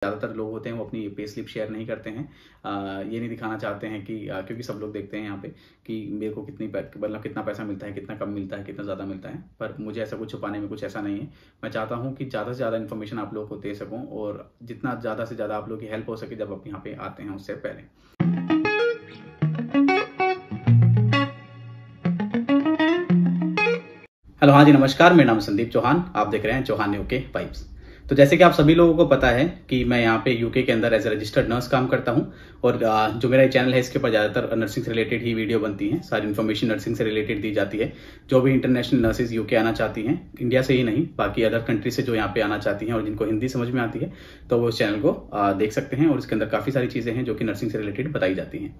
ज़्यादातर लोग होते हैं वो अपनी पे स्लिप शेयर नहीं करते हैं। ये नहीं दिखाना चाहते हैं कि क्योंकि सब लोग देखते हैं यहाँ पे कि मेरे को मतलब कितना पैसा मिलता है, कितना कम मिलता है, कितना ज़्यादा मिलता है। पर मुझे ऐसा कुछ छुपाने में कुछ ऐसा नहीं है। मैं चाहता हूँ कि ज़्यादा से ज़्यादा इन्फॉर्मेशन आप लोगों को दे सकूँ और जितना ज़्यादा से ज़्यादा आप लोगों की हेल्प हो सके जब आप यहाँ पे आते हैं उससे पहले। हेलो, हाँ जी, नमस्कार। मेरा नाम संदीप चौहान। आप देख रहे हैं चौहान यूके वाइब्स। तो जैसे कि आप सभी लोगों को पता है कि मैं यहाँ पे यूके के अंदर एज ए रजिस्टर्ड नर्स काम करता हूँ और जो मेरा चैनल है इसके ऊपर ज़्यादातर नर्सिंग से रिलेटेड ही वीडियो बनती हैं। सारी इन्फॉर्मेशन नर्सिंग से रिलेटेड दी जाती है। जो भी इंटरनेशनल नर्सेज यूके आना चाहती हैं, इंडिया से ही नहीं बाकी अदर कंट्री से जो यहाँ पे आना चाहती हैं और जिनको हिंदी समझ में आती है, तो वो उस चैनल को देख सकते हैं और इसके अंदर काफ़ी सारी चीज़ें हैं जो कि नर्सिंग से रिलेटेड बताई जाती हैं।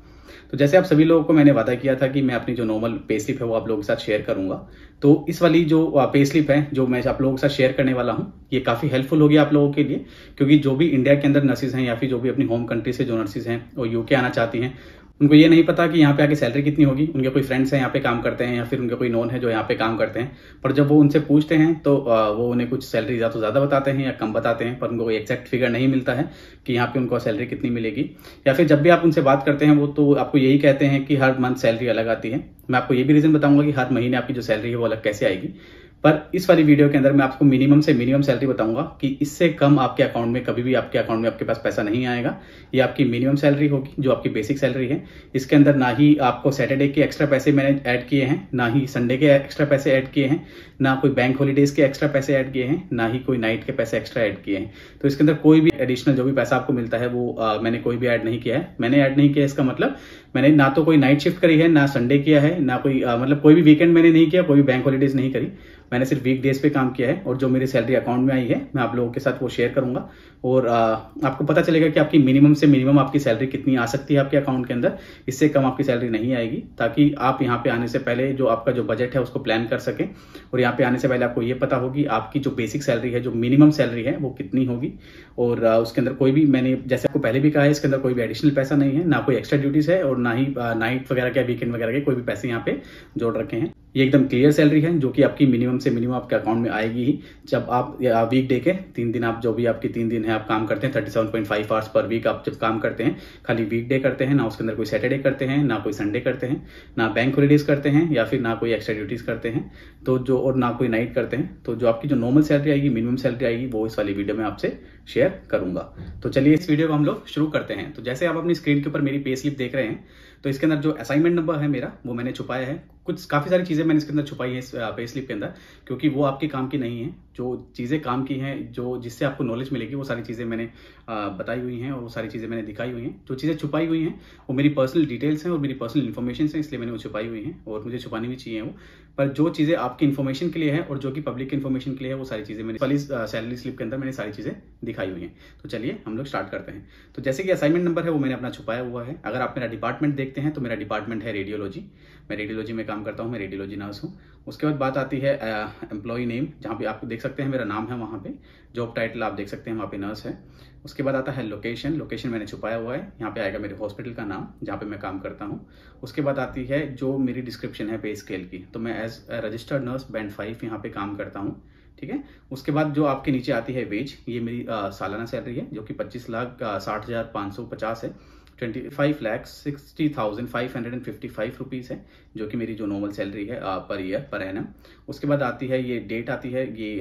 तो जैसे आप सभी लोगों को मैंने वादा किया था कि मैं अपनी जो नॉर्मल पे स्लिप है वो आप लोगों के साथ शेयर करूंगा। तो इस वाली जो पे स्लिप है जो मैं आप लोगों के साथ शेयर करने वाला हूं, ये काफ़ी हेल्पफुल होगी आप लोगों के लिए, क्योंकि जो भी इंडिया के अंदर नर्सिस हैं या फिर जो भी अपनी होम कंट्री से जो नर्सिस हैं वो यूके आना चाहती हैं, उनको ये नहीं पता कि यहाँ पे आके सैलरी कितनी होगी। उनके कोई फ्रेंड्स हैं यहाँ पे काम करते हैं या फिर उनके कोई नोन है जो यहाँ पे काम करते हैं, पर जब वो उनसे पूछते हैं तो वो उन्हें कुछ सैलरी या तो ज़्यादा बताते हैं या कम बताते हैं, पर उनको कोई एक्जैक्ट फिगर नहीं मिलता है कि यहाँ पे उनको सैलरी कितनी मिलेगी। या फिर जब भी आप उनसे बात करते हैं वो तो आपको यही कहते हैं कि हर मंथ सैलरी अलग आती है। मैं आपको ये भी रीज़न बताऊंगा कि हर महीने आपकी जो सैलरी है वो अलग कैसे आएगी। पर इस वाली वीडियो के अंदर मैं आपको मिनिमम से मिनिमम सैलरी बताऊंगा कि इससे कम आपके अकाउंट में कभी भी आपके अकाउंट में आपके पास पैसा नहीं आएगा। ये आपकी मिनिमम सैलरी होगी जो आपकी बेसिक सैलरी है। इसके अंदर ना ही आपको सैटरडे के एक्स्ट्रा पैसे मैंने ऐड किए हैं, ना ही संडे के एक्स्ट्रा पैसे ऐड किए हैं, ना कोई बैंक हॉलीडेज के एक्स्ट्रा पैसे ऐड किए हैं, ना ही कोई नाइट के पैसे एक्स्ट्रा ऐड किए हैं। तो इसके अंदर कोई भी एडिशनल जो भी पैसा आपको मिलता है वो मैंने कोई भी ऐड नहीं किया है। मैंने ऐड नहीं किया इसका मतलब मैंने ना तो कोई नाइट शिफ्ट करी है, ना संडे किया है, ना कोई मतलब कोई भी वीकेंड मैंने नहीं किया, कोई भी बैंक हॉलीडेज नहीं करी। मैंने सिर्फ वीक डेज पे काम किया है और जो मेरी सैलरी अकाउंट में आई है मैं आप लोगों के साथ वो शेयर करूंगा और आपको पता चलेगा कि आपकी मिनिमम से मिनिमम आपकी सैलरी कितनी आ सकती है आपके अकाउंट के अंदर। इससे कम आपकी सैलरी नहीं आएगी, ताकि आप यहाँ पे आने से पहले जो आपका जो बजट है उसको प्लान कर सकें और यहाँ पे आने से पहले आपको ये पता होगी आपकी जो बेसिक सैलरी है, जो मिनिमम सैलरी है वो कितनी होगी। और उसके अंदर कोई भी, मैंने जैसे आपको पहले भी कहा है, इसके अंदर कोई भी एडिशनल पैसा नहीं है, ना कोई एक्स्ट्रा ड्यूटीज है और ना ही नाइट वगैरह के वीकेंड वगैरह के कोई भी पैसे यहाँ पे जोड़ रखे हैं। ये एकदम क्लियर सैलरी है जो कि आपकी मिनिमम से मिनिमम आपके अकाउंट में आएगी ही जब आप वीक डे के 3 दिन, आप जो भी आपके 3 दिन है आप काम करते हैं, 37.5 आवर्स पर वीक आप जब काम करते हैं, खाली वीक डे करते हैं, ना उसके अंदर कोई सैटरडे करते हैं, ना कोई संडे करते हैं, ना बैंक हॉलीडेज करते हैं या फिर ना कोई एक्स्ट्रा ड्यूटीज करते हैं, तो जो और ना कोई नाइट करते हैं, तो जो आपकी जो नॉर्मल सैलरी आएगी, मिनिमम सैलरी आएगी, वो इस वाली वीडियो में आपसे शेयर करूंगा। तो चलिए इस वीडियो को हम लोग शुरू करते हैं। तो जैसे आप अपनी स्क्रीन के ऊपर मेरी पे स्लिप देख रहे हैं, तो इसके अंदर जो असाइनमेंट नंबर है मेरा वो मैंने छुपाया है। कुछ काफ़ी सारी चीज़ें मैंने इसके अंदर छुपाई है इस पे स्लिप के अंदर, क्योंकि वो आपके काम की नहीं है। जो चीज़ें काम की हैं, जो जिससे आपको नॉलेज मिलेगी, वो सारी चीज़ें मैंने बताई हुई हैं और वो सारी चीज़ें मैंने दिखाई हुई हैं। जो चीज़ें छुपाई हुई हैं वो मेरी पर्सनल डिटेल्स हैं और मेरी पर्सनल इन्फॉर्मेशन है, इसलिए मैंने वो छुपाई हुई हैं और मुझे छुपानी भी चाहिए वो। पर जो चीज़ें आपकी इन्फॉर्मेशन के लिए है और जो कि पब्लिक इन्फॉर्मेशन के लिए है, वो सारी चीज़ें मैंने वाली सैलरी स्लिप के अंदर मैंने सारी चीज़ें दिखाई हुई हैं। तो चलिए हम लोग स्टार्ट करते हैं। तो जैसे कि असाइनमेंट नंबर है वो मैंने अपना छुपाया हुआ है। अगर आप मेरा डिपार्टमेंट देखते हैं तो मेरा डिपार्टमेंट है रेडियोलॉजी। मैं रेडियोलॉजी में काम करता हूँ, मैं रेडियोलॉजी नर्स हूँ। उसके बाद बात आती है एम्प्लॉय नेम, जहाँ पे आप देख सकते हैं मेरा नाम है, वहाँ पे जॉब टाइटल आप देख सकते हैं, वहाँ पे नर्स है। उसके बाद आता है लोकेशन, लोकेशन मैंने छुपाया हुआ है, यहाँ पे आएगा मेरे हॉस्पिटल का नाम जहाँ पे मैं काम करता हूँ। उसके बाद आती है जो मेरी डिस्क्रिप्शन है पे स्केल की, तो मैं एज रजिस्टर्ड नर्स बैंड 5 यहाँ पे काम करता हूँ, ठीक है। उसके बाद जो आपके नीचे आती है वेज, ये मेरी सालाना सैलरी है जो कि 25,60,550 है। 25,60,555 रुपीज़ है जो कि मेरी जो नॉर्मल सैलरी है पर ईयर पर एनम। उसके बाद आती है ये डेट आती है, ये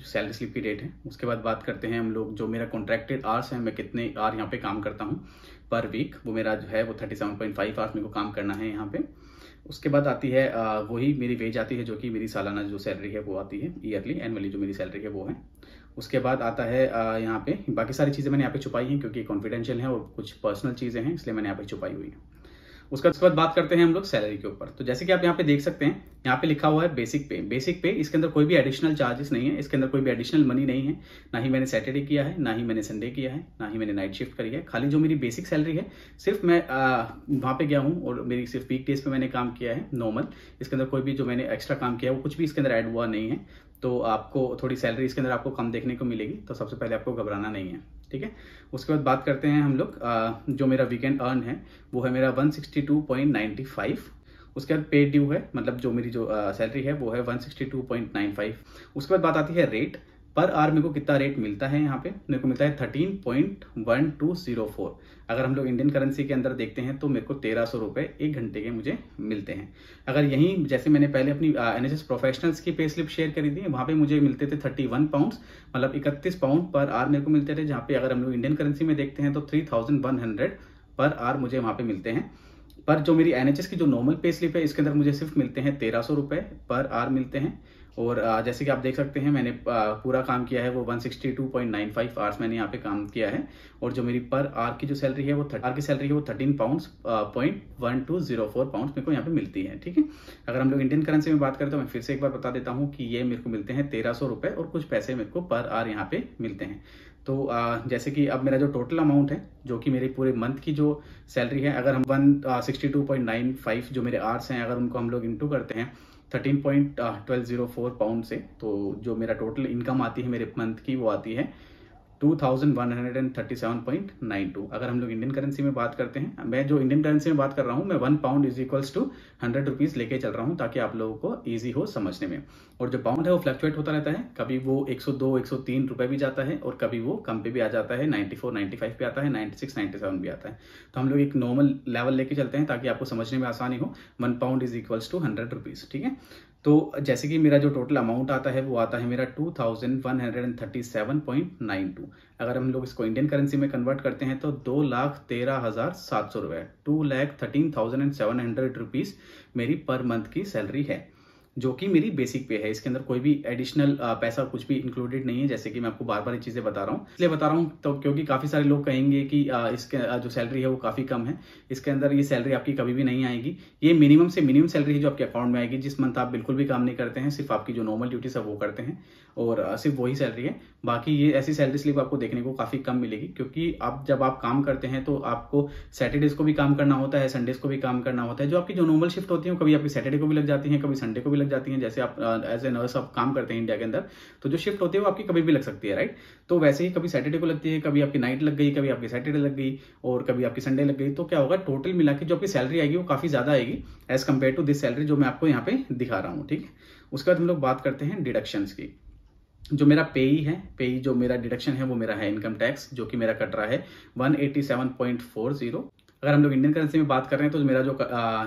सैलरी स्लिप की डेट है। उसके बाद बात करते हैं हम लोग जो मेरा कॉन्ट्रैक्टेड आवर्स है, मैं कितने आवर यहाँ पे काम करता हूँ पर वीक, वो मेरा जो है वो 37.5 आवर्स मेरे को काम करना है यहाँ पे। उसके बाद आती है वही मेरी वेज आती है जो कि मेरी सालाना जो सैलरी है वो आती है, ईयरली एनुअली जो मेरी सैलरी है वो है। उसके बाद आता है यहाँ पे बाकी सारी चीज़ें मैंने यहाँ पे छुपाई हैं क्योंकि कॉन्फिडेंशियल है और कुछ पर्सनल चीज़ें हैं, इसलिए मैंने यहाँ पे छुपाई हुई है। उसके बाद बात करते हैं हम लोग सैलरी के ऊपर। तो जैसे कि आप यहाँ पे देख सकते हैं, यहाँ पे लिखा हुआ है बेसिक पे। बेसिक पे, इसके अंदर कोई भी एडिशनल चार्जेस नहीं है, इसके अंदर कोई भी एडिशनल मनी नहीं है। ना ही मैंने सैटरडे किया है, ना ही मैंने संडे किया है, ना ही मैंने नाइट शिफ्ट करी है। खाली जो मेरी बेसिक सैलरी है, सिर्फ मैं वहाँ पे गया हूँ और मेरी सिर्फ वीक डेज पे मैंने काम किया है नॉर्मल। इसके अंदर कोई भी जो मैंने एक्स्ट्रा काम किया है वो कुछ भी इसके अंदर ऐड हुआ नहीं है। तो आपको थोड़ी सैलरी इसके अंदर आपको कम देखने को मिलेगी, तो सबसे पहले आपको घबराना नहीं है, ठीक है। उसके बाद बात करते हैं हम लोग जो मेरा वीकेंड अर्न है वो है मेरा 162.95। उसके बाद पे ड्यू है, मतलब जो मेरी जो सैलरी है वो है 162.95। उसके बाद बात आती है रेट पर आवर मेरे को कितना रेट मिलता है, यहाँ पे मेरे को मिलता है 13.1204। अगर हम लोग इंडियन करेंसी के अंदर देखते हैं तो मेरे को 1300 रुपए 1 घंटे के मुझे मिलते हैं। अगर यहीं जैसे मैंने पहले अपनी NHS प्रोफेशनल्स की पे स्लिप शेयर करी थी, वहां पे मुझे मिलते थे 31 पाउंड्स, मतलब 31 पाउंड पर आवर मेरे को मिलते थे, जहाँ पे अगर हम लोग इंडियन करेंसी में देखते हैं तो 3100 पर आवर मुझे वहां पे मिलते हैं। पर जो मेरी NHS की जो नॉर्मल पे स्लिप है, इसके अंदर मुझे सिर्फ मिलते हैं 1300 रुपए पर आवर मिलते हैं। और जैसे कि आप देख सकते हैं मैंने पूरा काम किया है वो 162.95 आवर्स मैंने यहाँ पे काम किया है। और जो मेरी पर आवर की जो सैलरी है वो 13 पाउंड्स .1204 पाउंड्स मेरे को यहाँ पे मिलती है। ठीक है, अगर हम लोग इंडियन करेंसी में बात करें तो मैं फिर से एक बार बता देता हूँ कि ये मेरे को मिलते हैं 1300 रुपए और कुछ पैसे मेरे को पर आवर यहाँ पे मिलते हैं। तो जैसे कि अब मेरा जो टोटल अमाउंट है, जो कि मेरी पूरे मंथ की जो सैलरी है, अगर हम 162.95 जो मेरे आवर्स हैं, अगर उनको हम लोग इंटू करते हैं 13.1204 पाउंड से, तो जो मेरा टोटल इनकम आती है मेरे मंथ की वो आती है 2137.92। अगर हम लोग इंडियन करेंसी में बात करते हैं, मैं जो इंडियन करेंसी में बात कर रहा हूं, मैं 1 pound is equals to 100 rupees लेके चल रहा हूं ताकि आप लोगों को इजी हो समझने में। और जो पाउंड है वो फ्लक्चुएट होता रहता है, कभी वो 102 103 रुपए भी जाता है और कभी वो कम पे भी आ जाता है, 94 95 पे आता है, 96 97 भी आता है। तो हम लोग एक नॉर्मल लेवल लेके चलते हैं ताकि आपको समझने में आसानी हो। 1 pound is equals to 100 rupees. ठीक है, तो जैसे कि मेरा जो टोटल अमाउंट आता है वो आता है मेरा 2137.92। अगर हम लोग इसको इंडियन करेंसी में कन्वर्ट करते हैं तो 2,13,700 रुपए, 2,13,700 रुपीज मेरी पर मंथ की सैलरी है, जो कि मेरी बेसिक पे है। इसके अंदर कोई भी एडिशनल पैसा कुछ भी इंक्लूडेड नहीं है, जैसे कि मैं आपको बार बार ये चीजें बता रहा हूँ। इसलिए बता रहा हूँ तो क्योंकि काफी सारे लोग कहेंगे कि इसके जो सैलरी है वो काफी कम है, इसके अंदर ये सैलरी आपकी कभी भी नहीं आएगी। ये मिनिमम से मिनिमम सैलरी है जो आपके अकाउंट में आएगी, जिस मंथ आप बिल्कुल भी काम नहीं करते हैं, सिर्फ आपकी जो नॉर्मल ड्यूटीज है वो करते हैं और सिर्फ वही सैलरी है। बाकी ये ऐसी सैलरी स्लिप आपको देखने को काफी कम मिलेगी, क्योंकि आप जब आप काम करते हैं तो आपको सैटरडेज को भी काम करना होता है, संडेज को भी काम करना होता है। जो आपकी जो नॉर्मल शिफ्ट होती है कभी आपकी सैटरडे को भी लग जाती है, कभी संडे को भी लग जाती है। जैसे आप एज ए नर्स आप काम करते हैं इंडिया के अंदर, तो जो शिफ्ट होती है वो आपकी कभी भी लग सकती है, राइट। तो वैसे ही कभी सैटरडे को लगती है, कभी आपकी नाइट लग गई, कभी आपकी सैटरडे लग गई और कभी आपकी संडे लग गई। तो क्या होगा, टोटल मिला के जो आपकी सैलरी आएगी वो काफी ज्यादा आएगी as compare to this salary जो मैं आपको यहाँ पे दिखा रहा हूँ। ठीक है, उसके बाद हम लोग बात करते हैं डिडक्शंस की। जो मेरा पेई है, पेई जो मेरा डिडक्शन है वो मेरा है इनकम टैक्स, जो कि मेरा कट रहा है 187.40। अगर हम लोग इंडियन करेंसी में बात कर रहे हैं तो मेरा जो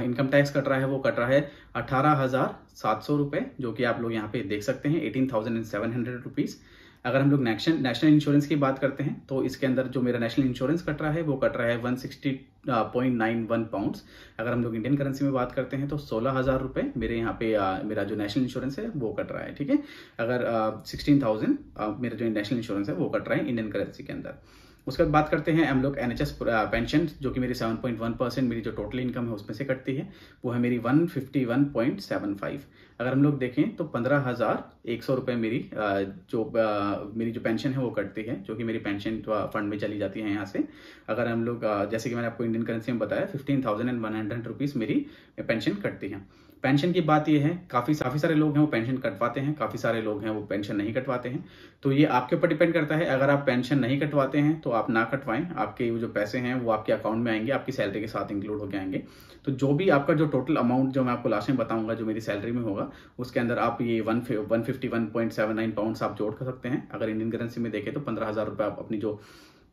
इनकम टैक्स कट रहा है वो कट रहा है 18,700 रुपए, जो कि आप लोग यहाँ पे देख सकते हैं 18,700 रुपीज। अगर हम लोग नेशनल इंश्योरेंस की बात करते हैं तो इसके अंदर जो मेरा नेशनल इंश्योरेंस कट रहा है वो कट रहा है 160.91 पाउंड्स। अगर हम लोग इंडियन करेंसी में बात करते हैं तो 16,000 रुपए मेरे यहाँ पे मेरा जो नेशनल इंश्योरेंस है वो कट रहा है। ठीक है, अगर 16,000 मेरा जो नेशनल इंश्योरेंस है वो कट रहा है इंडियन करेंसी के अंदर। उसके बाद बात करते हैं हम लोग NHS पेंशन, जो कि मेरी 7.1% मेरी जो टोटल इनकम है उसमें से कटती है, वो है मेरी 151.75। अगर हम लोग देखें तो 15,100 रुपए मेरी मेरी जो पेंशन है वो कटती है, जो कि मेरी पेंशन फंड में चली जाती है यहाँ से। अगर हम लोग जैसे कि मैंने आपको इंडियन करेंसी में बताया 15,100 रुपीज मेरी पेंशन कटती है। पेंशन की बात ये है, काफी सारे लोग हैं वो पेंशन कटवाते हैं, काफी सारे लोग हैं वो पेंशन नहीं कटवाते हैं। तो ये आपके ऊपर डिपेंड करता है। अगर आप पेंशन नहीं कटवाते हैं तो आप ना कटवाएं, आपके जो पैसे हैं वो आपके अकाउंट में आएंगे, आपकी सैलरी के साथ इंक्लूड होकर आएंगे। तो जो भी आपका जो टोटल अमाउंट जो मैं आपको लास्ट में बताऊंगा जो मेरी सैलरी में होगा, उसके अंदर आप ये 151.79 पाउंड आप जोड़ कर सकते हैं। अगर इंडियन करेंसी में देखें तो 15,000 रुपए आप अपनी जो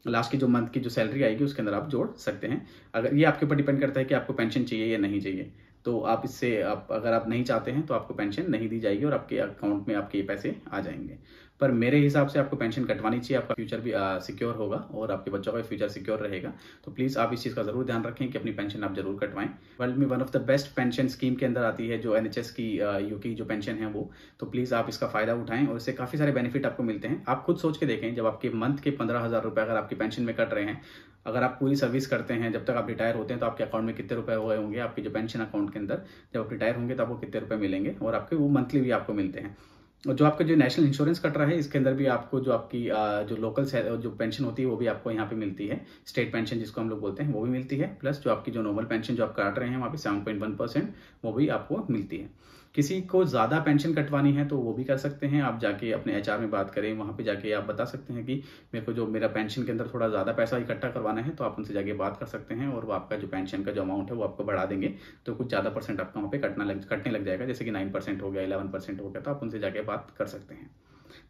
लास्ट की जो मंथ की जो सैलरी आएगी उसके अंदर आप जोड़ सकते हैं। अगर ये आपके ऊपर डिपेंड करता है कि आपको पेंशन चाहिए या नहीं चाहिए, तो आप इससे अगर आप नहीं चाहते हैं तो आपको पेंशन नहीं दी जाएगी और आपके अकाउंट में आपके पैसे आ जाएंगे। पर मेरे हिसाब से आपको पेंशन कटवानी चाहिए, आपका फ्यूचर भी सिक्योर होगा और आपके बच्चों का फ्यूचर सिक्योर रहेगा। तो प्लीज आप इस चीज का जरूर ध्यान रखें कि अपनी पेंशन आप जरूर कटवाएं। वर्ल्ड में one of the best pension scheme के अंदर आती है जो NHS की यूके जो पेंशन है वो। तो प्लीज आप इसका फायदा उठाएं और इससे काफी सारे बेनिफिट आपको मिलते हैं। आप खुद सोच के देखें, जब आपके मंथ के 15,000 रुपए अगर आपकी पेंशन में कट रहे हैं, अगर आप पूरी सर्विस करते हैं, जब तक आप रिटायर होते हैं तो आपके अकाउंट में कितने रुपए हुए होंगे आपके जो पेंशन अकाउंट के अंदर। जब आप रिटायर होंगे तो आपको कितने रुपए मिलेंगे और आपके वो मंथली भी आपको मिलते हैं। और जो आपका जो नेशनल इंश्योरेंस कट रहा है इसके अंदर भी आपको जो आपकी जो लोकल जो पेंशन होती है वो भी आपको यहाँ पे मिलती है। स्टेट पेंशन जिसको हम लोग बोलते हैं वो भी मिलती है, प्लस जो आपकी जो नॉर्मल पेंशन जो आप काट रहे हैं वहाँ पे 7.1% वो भी आपको मिलती है। किसी को ज्यादा पेंशन कटवानी है तो वो भी कर सकते हैं, आप जाके अपने HR में बात करें, वहां पे जाके आप बता सकते हैं कि मेरे को जो मेरा पेंशन के अंदर थोड़ा ज्यादा पैसा इकट्ठा करवाना है, तो आप उनसे जाके बात कर सकते हैं और वो आपका जो पेंशन का जो अमाउंट है वो आपको बढ़ा देंगे। तो कुछ ज्यादा परसेंट आपका वहाँ पे कटने लग जाएगा, जैसे कि 9% हो गया, 11% हो गया, तो आप उनसे जाके बात कर सकते हैं।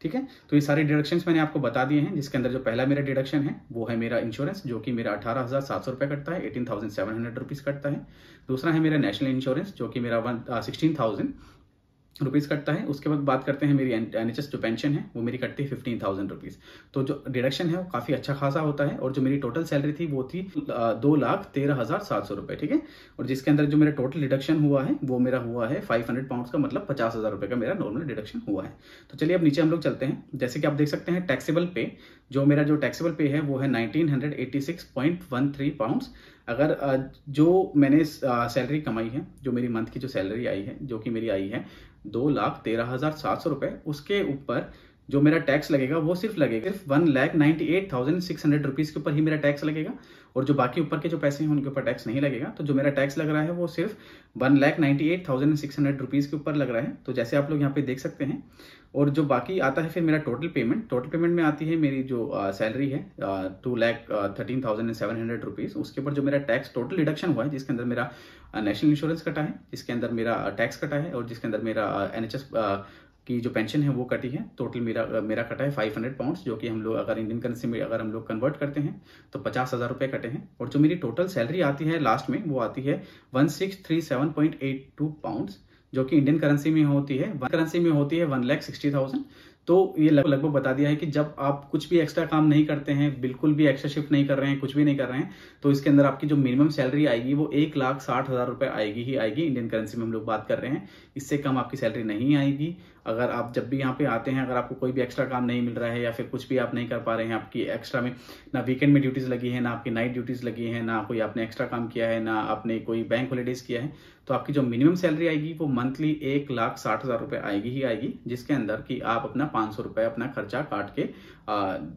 ठीक है। तो ये सारे डिडक्शंस मैंने आपको बता दिए हैं, जिसके अंदर जो पहला मेरा डिडक्शन है वो है मेरा इंश्योरेंस, जो कि मेरा 18,700 रुपये कटता है, 18,700 रुपीज़ कटता है। दूसरा है मेरा नेशनल इंश्योरेंस, जो कि मेरा 16,000 रुपीज़ कटता है। उसके बाद बात करते हैं मेरी NHS जो पेंशन है वो मेरी कटती है 15,000 रुपीज़। तो जो डिडक्शन है वो काफ़ी अच्छा खासा होता है। और जो मेरी टोटल सैलरी थी वो थी 2,13,700 रुपये, ठीक है। और जिसके अंदर जो मेरा टोटल डिडक्शन हुआ है वो मेरा हुआ है 500 पाउंड्स का, मतलब 50,000 रुपये का मेरा नॉर्मल डिडक्शन हुआ है। तो चलिए अब नीचे हम लोग चलते हैं। जैसे कि आप देख सकते हैं टैक्सेबल पे, जो मेरा जो टैक्सेबल पे है वो है 1986.13 पाउंड्स। अगर जो मैंने सैलरी कमाई है, जो मेरी मंथ की जो सैलरी आई है, जो कि मेरी आई है 2,13,700 रुपये, उसके ऊपर जो मेरा टैक्स लगेगा वो सिर्फ 1,98,600 रुपीज़ के ऊपर ही मेरा टैक्स लगेगा। और जो बाकी ऊपर के जो पैसे हैं उनके ऊपर टैक्स नहीं लगेगा। तो जो मेरा टैक्स लग रहा है वो सिर्फ 1,98,600 रुपीज़ के ऊपर लग रहा है। तो जैसे आप लोग यहाँ पे देख सकते हैं। और जो बाकी आता है फिर मेरा टोटल पेमेंट में आती है मेरी जो सैलरी है 2,13,700 रुपीज़। उसके ऊपर जो मेरा टैक्स टोटल डिडक्शन हुआ है, जिसके अंदर मेरा नेशनल इंश्योरेंस कटा है, जिसके अंदर मेरा टैक्स कटा है, और जिसके अंदर मेरा NHS की जो पेंशन है वो कटी है। टोटल मेरा कटा है 500 पाउंड्स, जो कि हम लोग अगर इंडियन करेंसी में अगर हम लोग कन्वर्ट करते हैं तो 50,000 रुपये कटे हैं। और जो मेरी टोटल सैलरी आती है लास्ट में वो आती है 1637.82 पाउंड्स, जो कि इंडियन करेंसी में होती है 1,60,000। तो ये लगभग बता दिया है कि जब आप कुछ भी एक्स्ट्रा काम नहीं करते हैं, बिल्कुल भी एक्स्ट्रा शिफ्ट नहीं कर रहे हैं, कुछ भी नहीं कर रहे हैं, तो इसके अंदर आपकी जो मिनिमम सैलरी आएगी वो 1,60,000 रुपये आएगी ही आएगी। इंडियन करेंसी में हम लोग बात कर रहे हैं, इससे कम आपकी सैलरी नहीं आएगी। अगर आप जब भी यहाँ पे आते हैं, अगर आपको कोई भी एक्स्ट्रा काम नहीं मिल रहा है या फिर कुछ भी आप नहीं कर पा रहे हैं, आपकी एक्स्ट्रा में ना वीकेंड में ड्यूटीज लगी है, ना आपकी नाइट ड्यूटीज लगी है, ना कोई आपने एक्स्ट्रा काम किया है, ना आपने कोई बैंक हॉलीडेज किया है, तो आपकी जो मिनिमम सैलरी आएगी वो मंथली 1,60,000 रुपये आएगी ही आएगी। जिसके अंदर कि आप अपना 500 रुपये अपना खर्चा काट के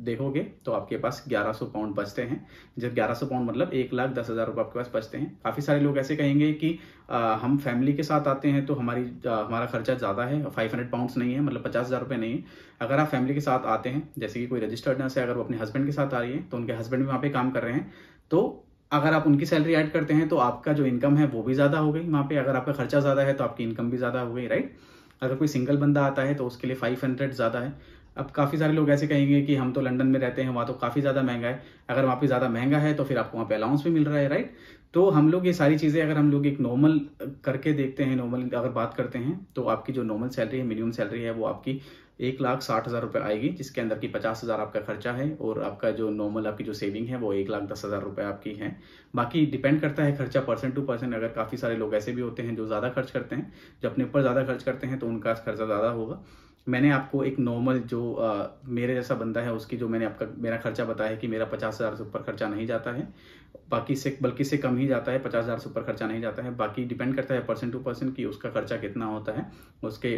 देखोगे तो आपके पास 1,100 पाउंड बचते हैं। जब 1,100 पाउंड मतलब 1,10,000 रुपये आपके पास बचते हैं। काफ़ी सारे लोग ऐसे कहेंगे कि हम फैमिली के साथ आते हैं तो हमारा खर्चा ज़्यादा है, 500 पाउंड्स नहीं है, मतलब 50,000 रुपये नहीं है। अगर आप फैमिली के साथ आते हैं, जैसे कि कोई रजिस्टर्ड नर्स है, अगर वो अपने हस्बैंड के साथ आ रही है तो उनके हस्बैंड भी वहाँ पे काम कर रहे हैं, तो अगर आप उनकी सैलरी ऐड करते हैं तो आपका जो इनकम है वो भी ज़्यादा हो गई वहाँ पे। अगर आपका खर्चा ज़्यादा है तो आपकी इनकम भी ज़्यादा हो गई, राइट। अगर कोई सिंगल बंदा आता है तो उसके लिए 500 ज़्यादा है। अब काफ़ी सारे लोग ऐसे कहेंगे कि हम तो लंदन में रहते हैं, वहाँ तो काफ़ी ज़्यादा महंगा है। अगर वहाँ पे ज़्यादा महंगा है तो फिर आपको वहाँ पे अलाउंस भी मिल रहा है, राइट। तो हम लोग ये सारी चीज़ें अगर हम लोग एक नॉर्मल करके देखते हैं, नॉर्मल अगर बात करते हैं, तो आपकी जो नॉर्मल सैलरी है, मिनिमम सैलरी है, वो आपकी 1,60,000 रुपये आएगी, जिसके अंदर की 50,000 आपका खर्चा है और आपका जो नॉर्मल आपकी जो सेविंग है वो 1,10,000 रुपये आपकी है। बाकी डिपेंड करता है खर्चा पर्सन टू पर्सन। अगर काफ़ी सारे लोग ऐसे भी होते हैं जो ज़्यादा खर्च करते हैं, जो अपने ऊपर ज़्यादा खर्च करते हैं, तो उनका खर्चा ज़्यादा होगा। मैंने आपको एक नॉर्मल जो मेरे जैसा बंदा है उसकी जो मैंने मेरा खर्चा बताया कि मेरा 50,000 से ऊपर खर्चा नहीं जाता है, बल्कि से कम ही जाता है, 50,000 से ऊपर खर्चा नहीं जाता है। बाकी डिपेंड करता है पर्सन टू पर्सन की उसका खर्चा कितना होता है, उसके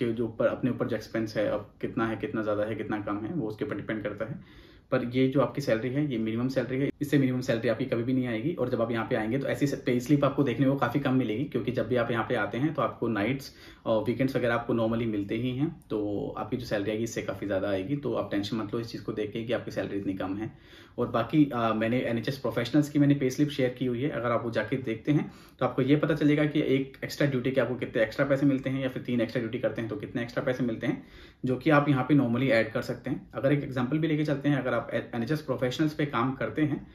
जो ऊपर अपने ऊपर जो एक्सपेंस है अब कितना है, कितना ज़्यादा है, कितना कम है, वो उसके ऊपर डिपेंड करता है। पर ये जो आपकी सैलरी है ये मिनिमम सैलरी है, इससे मिनिमम सैलरी आपकी कभी भी नहीं आएगी। और जब आप यहाँ पे आएंगे तो ऐसी पे स्लिप आपको देखने को काफ़ी कम मिलेगी, क्योंकि जब भी आप यहाँ पे आते हैं तो आपको नाइट्स और वीकेंड्स वगैरह आपको नॉर्मली मिलते ही हैं, तो आपकी जो सैलरी आएगी इससे काफ़ी ज़्यादा आएगी। तो आप टेंशन मत लो इस चीज़ को देख के कि आपकी सैलरी इतनी कम है। और बाकी मैंने NHS प्रोफेशनल्स की मैंने पे स्लिप शेयर की हुई है, अगर आप वो जाके देखते हैं तो आपको ये पता चलेगा कि एक एक्स्ट्रा ड्यूटी के आपको कितने एक्स्ट्रा पैसे मिलते हैं, या फिर 3 एक्स्ट्रा ड्यूटी करते हैं तो कितने एक्स्ट्रा पैसे मिलते हैं, जो कि आप यहाँ पे नॉर्मली ऐड कर सकते हैं। अगर एक एग्जांपल भी लेके चलते हैं, अगर आप NHS प्रोफेशनल्स पे काम करते हैं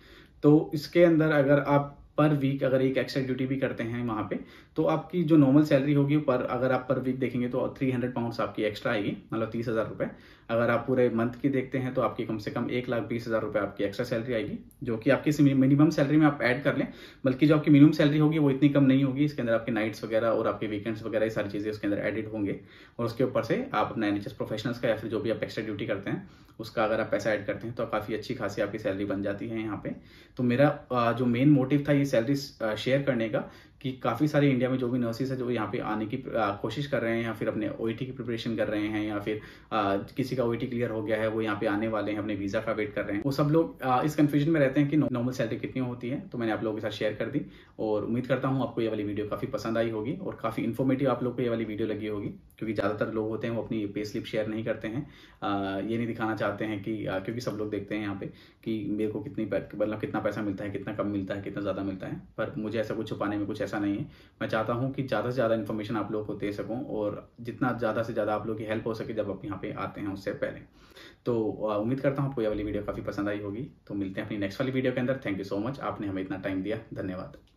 तो इसके अंदर अगर आप पर वीक अगर एक एक्स्ट्रा ड्यूटी भी करते हैं वहाँ पे, तो आपकी जो नॉर्मल सैलरी होगी पर अगर आप पर वीक देखेंगे तो 300 पाउंड्स आपकी एक्स्ट्रा आएगी, मतलब 30,000 रुपये। अगर आप पूरे मंथ की देखते हैं तो आपकी कम से कम 1,20,000 रुपये आपकी एक्स्ट्रा सैलरी आएगी, जो कि आपकी मिनिमम सैलरी में आप ऐड कर लें। बल्कि जो आपकी मिनिमम सैलरी होगी वो इतनी कम नहीं होगी, इसके अंदर आपकी नाइट्स वगैरह और आपके वीकेंड्स वगैरह ये सारी चीज़ें उसके अंदर एडिड होंगे। और उसके ऊपर से आप अपना NHS प्रोफेशनल्स का या फिर जो भी आप एक्स्ट्रा ड्यूटी करते हैं उसका अगर आप पैसा ऐड करते हैं तो काफ़ी अच्छी खासी आपकी सैलरी बन जाती है यहाँ पे। तो मेरा जो मेन मोटिव था ये सैलरी शेयर करने का, कि काफ़ी सारे इंडिया में जो भी नर्सेस है जो यहाँ पे आने की कोशिश कर रहे हैं, या फिर अपने OET की प्रिपरेशन कर रहे हैं, या फिर किसी का OET क्लियर हो गया है वो यहाँ पे आने वाले हैं, अपने वीज़ा का वेट कर रहे हैं, वो सब लोग इस कंफ्यूजन में रहते हैं कि नॉर्मल सैलरी कितनी होती है। तो मैंने आप लोगों के साथ शेयर कर दी और उम्मीद करता हूँ आपको ये वाली वीडियो काफ़ी पसंद आई होगी और काफ़ी इन्फॉर्मेटिव आप लोग को ये वाली वीडियो लगी होगी। क्योंकि ज़्यादातर लोग होते हैं वो अपनी पे स्लिप शेयर नहीं करते हैं, ये नहीं दिखाना चाहते हैं कि क्योंकि सब लोग देखते हैं यहाँ पे कि मेरे को मतलब कितना पैसा मिलता है, कितना कम मिलता है, कितना ज़्यादा मिलता है। पर मुझे ऐसा कुछ छुपाने में कुछ ऐसा नहीं है। मैं चाहता हूँ कि ज़्यादा से ज़्यादा इन्फॉर्मेशन आप लोगों को दे सकूँ, और जितना ज़्यादा से ज़्यादा आप लोगों की हेल्प हो सके जब आप यहाँ पे आते हैं उससे पहले। तो उम्मीद करता हूँ आपको ये वाली वीडियो काफ़ी पसंद आई होगी। तो मिलते हैं अपनी नेक्स्ट वाली वीडियो के अंदर। थैंक यू सो मच, आपने हमें इतना टाइम दिया, धन्यवाद।